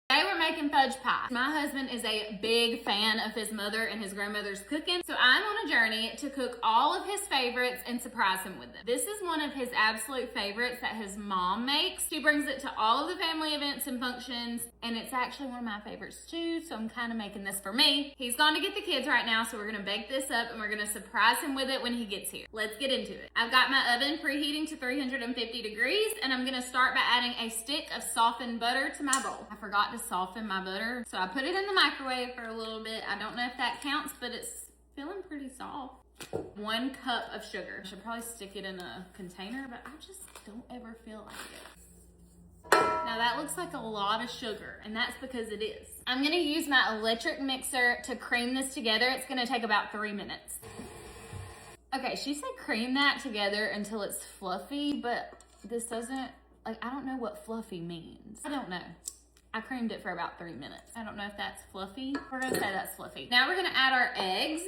Today we're making fudge pie. My husband is a big fan of his mother and his grandmother's cooking, so I'm on a journey to cook all of his favorites and surprise him with them. This is one of his absolute favorites that his mom makes. She brings it to all of the family events and functions, and it's actually one of my favorites too, so I'm kind of making this for me. He's gone to get the kids right now, so we're gonna bake this up and we're gonna surprise him with it when he gets here. Let's get into it. I've got my oven preheating to 350 degrees, and I'm gonna start by adding a stick of softened butter to my bowl. I forgot to soften my butter, so I put it in the microwave for a little bit. I don't know if that counts, but it's feeling pretty soft. 1 cup of sugar. I should probably stick it in a container, but I just don't ever feel like it. Now that looks like a lot of sugar, and that's because it is. I'm gonna use my electric mixer to cream this together. It's gonna take about 3 minutes. Okay, she said cream that together until it's fluffy, but this doesn't, like, I don't know what fluffy means. I don't know. I creamed it for about 3 minutes. I don't know if that's fluffy. We're gonna say that's fluffy. Now we're gonna add our eggs.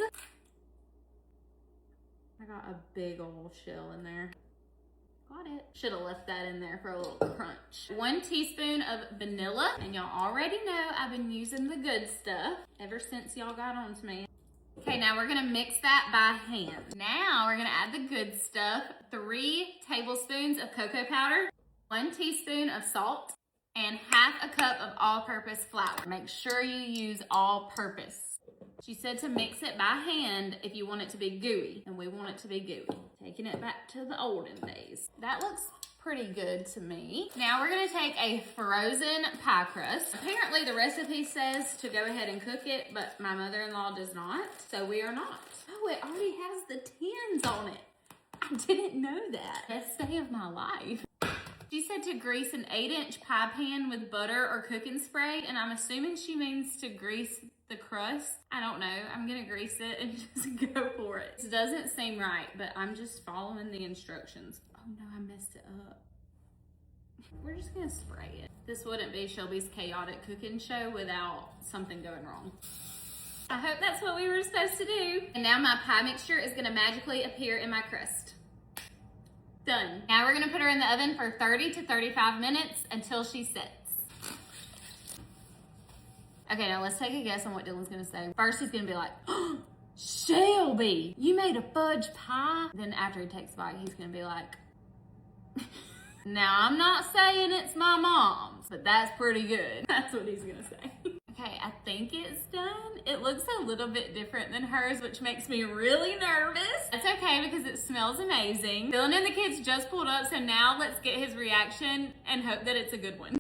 I got a big old shell in there. Got it. Should have left that in there for a little crunch. 1 teaspoon of vanilla. And y'all already know I've been using the good stuff ever since y'all got on to me. Okay, now we're gonna mix that by hand. Now we're gonna add the good stuff. 3 tablespoons of cocoa powder, 1 teaspoon of salt, and 1/2 cup of all-purpose flour. Make sure you use all-purpose. She said to mix it by hand if you want it to be gooey, and we want it to be gooey. Taking it back to the olden days. That looks pretty good to me. Now we're gonna take a frozen pie crust. Apparently the recipe says to go ahead and cook it, but my mother-in-law does not, so we are not. Oh, it already has the tins on it. I didn't know that. Best day of my life. She said to grease an 8-inch pie pan with butter or cooking spray, and I'm assuming she means to grease the crust. I don't know. I'm gonna grease it and just go for it. It doesn't seem right, but I'm just following the instructions. Oh no, I messed it up. We're just gonna spray it. This wouldn't be Shelby's chaotic cooking show without something going wrong. I hope that's what we were supposed to do. And now my pie mixture is gonna magically appear in my crust. Done. Now we're gonna put her in the oven for 30 to 35 minutes until she sets. Okay, now let's take a guess on what Dylan's gonna say. First, he's gonna be like, oh, Shelby, you made a fudge pie? Then after he takes a bite, he's gonna be like, now I'm not saying it's my mom's, but that's pretty good. That's what he's gonna say. Okay, I think it's done. It looks a little bit different than hers, which makes me really nervous. That's okay because it smells amazing. Dylan and the kids just pulled up, so now let's get his reaction and hope that it's a good one.